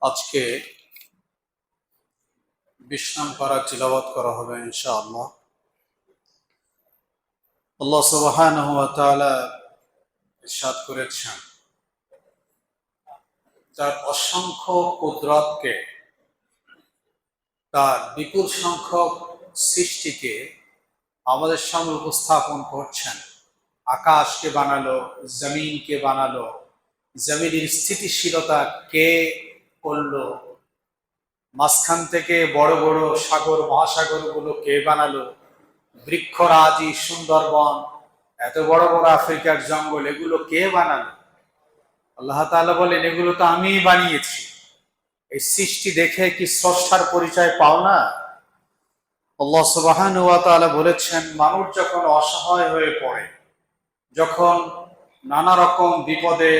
আজকে 20 নং পারা তিলাওয়াত করা হবে ইনশাআল্লাহ। আল্লাহ সুবহানাহু ওয়া তাআলা ইরশাদ করেছেন, তার অসংখ্য কুদরতকে, তার বিপুল সংখ্যক সৃষ্টিকে আমাদের সামনে উপস্থাপন করছেন। আকাশকে বানালো, জমিনকে বানালো, জমিনের স্থিতিশীলতা কে করলো, মাঝখান থেকে বড় বড় সাগর মহাসাগরগুলো কে বানালো, বৃক্ষরাজি, সুন্দরবন, এত বড় বড় আফ্রিকার জঙ্গল, এগুলো কে বানালো? আল্লাহ তাআলা বলেন, এগুলো তো আমিই বানিয়েছি। এই সৃষ্টি দেখে কি স্রষ্টার পরিচয় পাও না? আল্লাহ সুবহানাহু ওয়া তাআলা বলেছেন, মানুষ যখন অসহায় হয়ে পড়ে, যখন নানা রকম বিপদে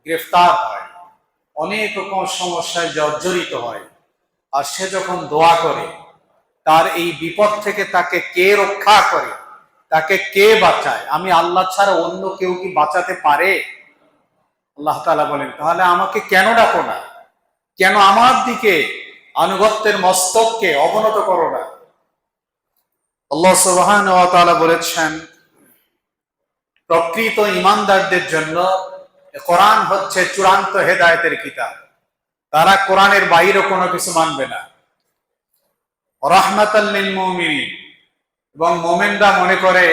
গ্রেফতার হয়, অনেক রকম সমস্যায় জর্জরিত হয়, আর সে যখন দোয়া করে, তার এই বিপদ থেকে তাকে কে রক্ষা করে, তাকে কে বাঁচায়? আমি আল্লাহ ছাড়া অন্য কেউ কি বাঁচাতে পারে? আল্লাহ তাআলা বলেন, তাহলে আমাকে কেন ডাকো না? কেন আমার দিকে আনুগত্যের মস্তককে অবনত করো না? আল্লাহ সুবহানাহু ওয়া তাআলা বলেছেন, প্রকৃত ঈমানদারদের জন্য কোরআন হচ্ছে চূড়ান্ত হেদায়েতের কিতাব। তারা কোরআনের বাইরে কোনো কিছু মানবে না। রাহমাতাল লিল মুমিনিন, এবং মোমেনরা মনে করে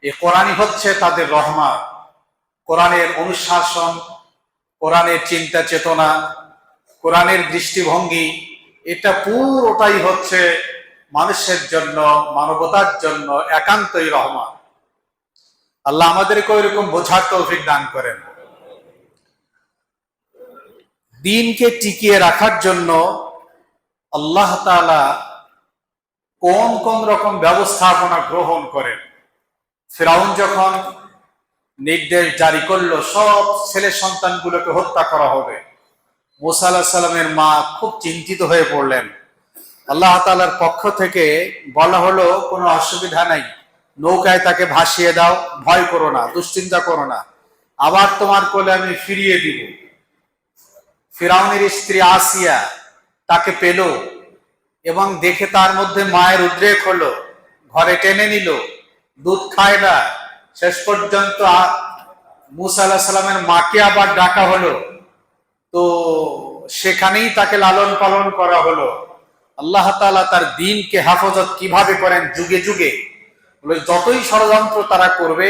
এই কোরআনই হচ্ছে তাদের রহমত। কোরআনের অনুশাসন, কোরআনের চিন্তা চেতনা, কোরআনের দৃষ্টিভঙ্গি, এটা পুরোটাই হচ্ছে মানুষের জন্য, মানবতার জন্য একান্তই রহমত। আল্লাহ আমাদেরকে ওইরকম বোঝার তৌফিক দান করেন। দ্বীনকে টিকিয়ে রাখার জন্য আল্লাহ তাআলা কোন কোন রকম ব্যবস্থাপনা গ্রহণ করেন। ফিরআউন যখন নির্দেশ জারি করলো সব ছেলে সন্তানগুলোকে হত্যা করা হবে, মুসা আলাইহিস সালামের মা খুব চিন্তিত হয়ে পড়লেন। আল্লাহ তাআলার পক্ষ থেকে বলা হলো, কোনো অসুবিধা নাই, নৌকায় তাকে ভাসিয়ে দাও, ভয় করো না, দুশ্চিন্তা করো না, আবার তোমার কোলে আমি ফিরিয়ে দিব। ফিরআউনের স্ত্রী আসিয়া তাকে পেল এবং দেখে তার মধ্যে মায়ের উদ্রেক হলো, ঘরে টেনে নিল, দুধ খায় না। শেষ পর্যন্ত মুসা আলাইহিস সালামের মাকে আবার ডাকা হলো, তো সেখানেই তাকে লালন পালন করা হলো। আল্লাহ তাআলা তার দ্বীনকে হেফাজত কিভাবে করেন যুগে যুগে, যতই ষড়যন্ত্র তারা করবে,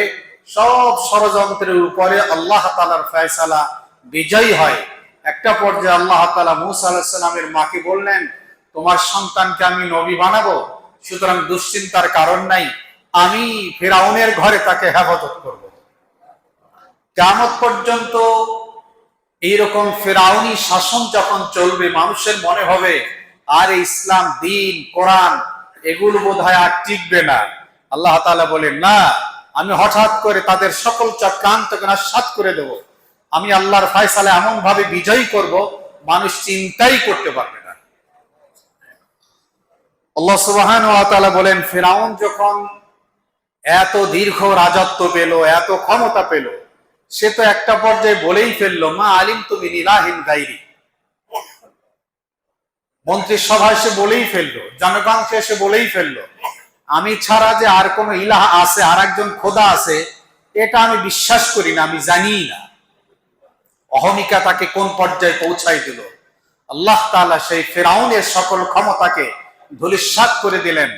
সব ষড়যন্ত্রের উপরে আল্লাহ তাআলার ফয়সালা বিজয়ী হয়। একটা পর্যায়ে আল্লাহ তাআলা মুসা আলাইহিস সালামের মাকে বললেন, তোমার সন্তানকে আমি নবী বানাবো, সুতরাং দুশ্চিন্তার কারণ নাই, আমি ফিরআউনের ঘরে তাকে হেফাজত করব। কিয়ামত পর্যন্ত এইরকম ফিরআউনি শাসন যখন চলবে, মানুষের মনে হবে আর ইসলাম, দ্বীন, কোরআন এগুলো বোধহয় আর টিকবে না। আল্লাহ তাআলা বলেন, না, আমি হঠাৎ করে তাদের সকল চক্রান্তকে নাশাত করে দেব। আমি আল্লাহর ফয়সালা এমন ভাবে বিজয়ী করব, মানুষ চিন্তাই করতে পারবে না। আল্লাহ সুবহানাহু ওয়া তাআলা বলেন, ফিরআউন যখন এত দীর্ঘ রাজত্ব পেল, এত ক্ষমতা পেল, সে তো একটা পর্যায়ে বলেই ফেললো, মা আলিমতু মিন ইলাহিন গায়রি। মন্ত্রিসভায় সে বলেই ফেললো, জনগণকে এসে বলেই ফেললো, আমি ছাড়া যে আর কোন ইলাহ আছে, আর একজন খোদা আছে, এটা আমি বিশ্বাস করি না, আমি জানি না। অহমিকা তাকে কোন পর্যায়ে পৌঁছাই দিল। আল্লাহ তাআলা সেই ফিরআউনের সকল ক্ষমতাকে ধূলিসাৎ করে দিলেন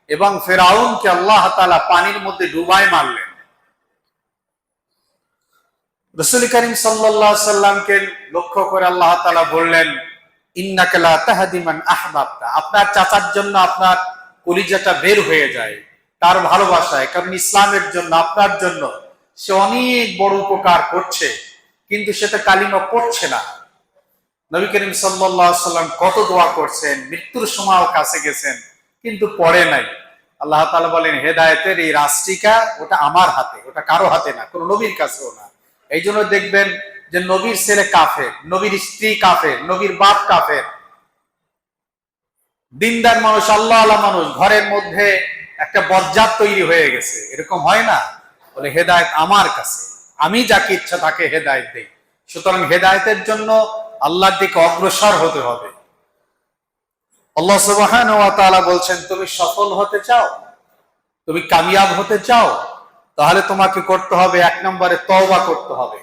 এবং ফিরআউনকে আল্লাহ তাআলা পানির মধ্যে ডুবাই মারলেন। রাসূল করিম সাল্লাল্লাহু আলাইহি সাল্লামকে লক্ষ্য করে আল্লাহ তাআলা বললেন, ইন্নাকা লা তাহদি মান আহবাবতা। আপনার চাচার জন্য আপনার কলিজাটা বের হয়ে যায় তার ভালোবাসায়, কারণ ইসলামের জন্য, আপনার জন্য সে অনেক বড় উপকার করছে, কিন্তু সেটা কালিমা পড়ছে না। নবী করিম সাল্লাল্লাহু আলাইহি সাল্লাম কত দোয়া করছেন, মৃত্যুর সময়ও কাছে গেছেন, কিন্তু পড়ে নাই। আল্লাহ তাআলা বলেন, হেদায়েতের এই রাস্টিকা ওটা আমার হাতে, ওটা কারো হাতে না, কোনো নবীর কাছেও না। এই জন্য দেখবেন যে নবীর ছেলে কাফের, নবীর স্ত্রী কাফের, নবীর বাপ কাফের, দিনদার মানুষ, আল্লাহ আল্লাহ মানুষ, ঘরের মধ্যে একটা বজ্জাত তৈরি হয়ে গেছে, এরকম হয় না? বলে হেদায়েত আমার কাছে, আমি যাকে ইচ্ছা তাকে হেদায়েত দেই। সুতরাং হেদায়েতের জন্য আল্লাহর দিকে অগ্রসর হতে হবে। আল্লাহ সুবহানাহু ওয়া তাআলা বলছেন, তুমি সফল হতে চাও, তুমি কামিয়াব হতে চাও, তাহলে তোমাকে করতে হবে 1 নম্বরে তওবা করতে হবে।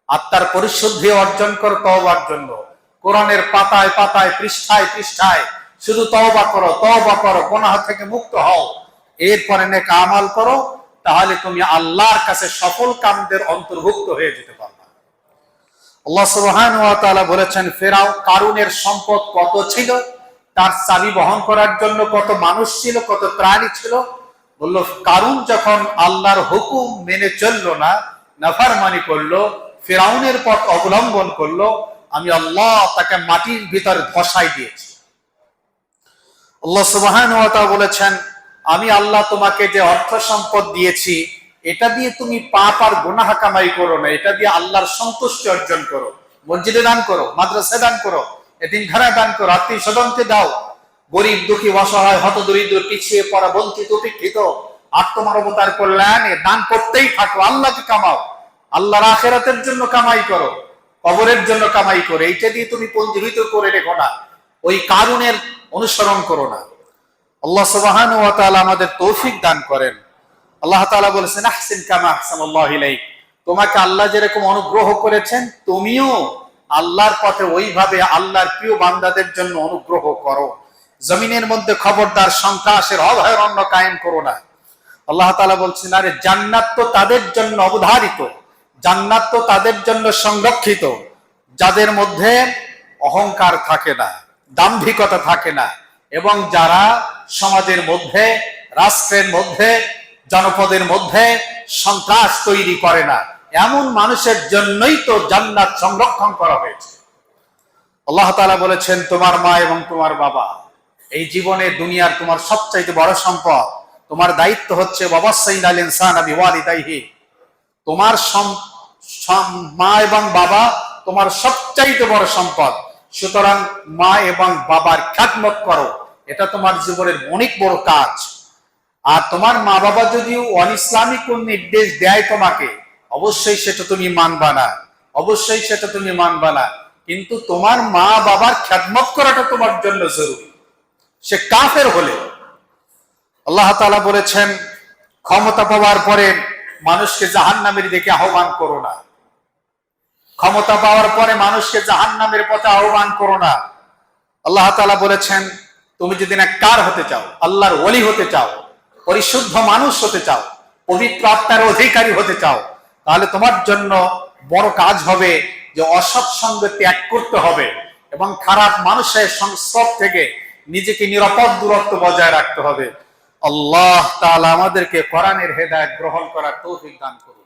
আত্মার পরিশুদ্ধি অর্জন করো তওবার জন্য। কোরআনের পাতায় পাতায়, পৃষ্ঠায় পৃষ্ঠায় শুধু তওবা করো, তওবা করো, গুনাহ থেকে মুক্ত হও, এরপরে নেক আমল করো, তাহলে তুমি আল্লাহর কাছে সফল কামদের অন্তর্ভুক্ত হয়ে যেতে পারবে। আল্লাহ সুবহানাহু ওয়া তাআলা বলেছেন, কারুনের সম্পদ কত ছিল, তার চাবি বহন করার জন্য কত মানুষ ছিল, কত প্রাণী ছিল। বলল, কারুন যখন আল্লাহর হুকুম মেনে চললো না, নাফরমানি করলো, ফিরাউনের পথ অবলম্বন করলো, আমি আল্লাহ তাকে মাটির ভিতর ধসাই দিয়েছি। আল্লাহ সুবহানাহু ওয়া তাআলা বলেছেন, আমি আল্লাহ তোমাকে যে অর্থ সম্পদ দিয়েছি, এটা দিয়ে তুমি পাপ আর গুনাহ কামাই করো না, এটা দিয়ে আল্লাহর সন্তুষ্টি অর্জন করো। মসজিদে দান করো, মাদ্রাসায় দান করো, এতিমখানায় দান করো, আত্মীয় স্বজনকে দাও, গরিব দুঃখী অসহায় হতদরিদ্র পিছিয়ে পড়া বঞ্চিত উপেক্ষিত আত্মমানবতার কল্যাণে দান করতেই থাকো। আল্লাহকে কামাও, আল্লাহর আখিরাতের জন্য কামাই করো, কবরের জন্য কামাই করো। এইটা দিয়ে তুমি পঞ্জীবিত করে রেখো না, ওই কারুনের অনুসরণ করো না। আল্লাহ সুবহানাহু ওয়া তাআলা আমাদের তৌফিক দান করেন। আল্লাহ তাআলা বলেছেন, আহসিন কামা আহসানাল্লাহু ইলাইক, তোমাকে আল্লাহ যেরকম অনুগ্রহ করেছেন, তুমিও আল্লাহর পথে ওইভাবে আল্লাহর প্রিয় বান্দাদের জন্য অনুগ্রহ করো। জমিনের মধ্যে খবরদার সন্ত্রাসের অভয়ারণ্য কায়েম করো না। আল্লাহ তাআলা বলছেন, আরে জান্নাত তো তাদের জন্য অবধারিত, জান্নাত তো তাদের জন্য সংরক্ষিত, যাদের মধ্যে অহংকার থাকে না, দাম্ভিকতা থাকে না, এবং যারা সমাজের মধ্যে, রাষ্ট্রের মধ্যে, জনপদের মধ্যে সন্ত্রাস তৈরি করে না। এমন মানুষের জন্যই তো জান্নাত সংরক্ষণ করা হয়েছে। আল্লাহ তাআলা বলেছেন, তোমার মা এবং তোমার বাবা এই জীবনে দুনিয়ার তোমার সবচাইতে বড় সম্পদ। তোমার দায়িত্ব হচ্ছে ওয়াসাইনা আল ইনসানা বিওয়ালিদাইহি, তোমার মা এবং বাবা তোমার সবচাইতে বড় সম্পদ। সুতরাং মা এবং বাবার খেদমত করো, এটা তোমার জীবনের অনেক বড় কাজ। আর তোমার মা বাবা যদি অনিসলামিক কোন নির্দেশ দেয় তোমাকে, অবশ্যই সেটা তুমি মানবা না, অবশ্যই সেটা তুমি মানবা না। কিন্তু তোমার মা বাবার খেদমত করাটা তোমার জন্য জরুরি, সে কাফের হলে। আল্লাহ তাআলা বলেছেন, ক্ষমতা পাওয়ার পরে মানুষকে জাহান্নামের দিকে আহ্বান করো না, ক্ষমতা পাওয়ার পরে মানুষকে জাহান্নামের পথে আহ্বান করো না। আল্লাহ তাআলা বলেছেন, তুমি যদি নেককার হতে চাও, আল্লাহর ওলি হতে চাও, পরিশুদ্ধ মানুষ হতে চাও, পবিত্র আত্মার অধিকারী হতে চাও, তাহলে তোমার জন্য বড় কাজ হবে যে অসৎ সঙ্গ ত্যাগ করতে হবে এবং খারাপ মানুষের সংস্পর্শ থেকে নিজেকে নিরাপদ দূরত্ব বজায় রাখতে হবে। আল্লাহ তাআলা আমাদেরকে কোরআনের হেদায়েত গ্রহণ করার তৌফিক দান করুন।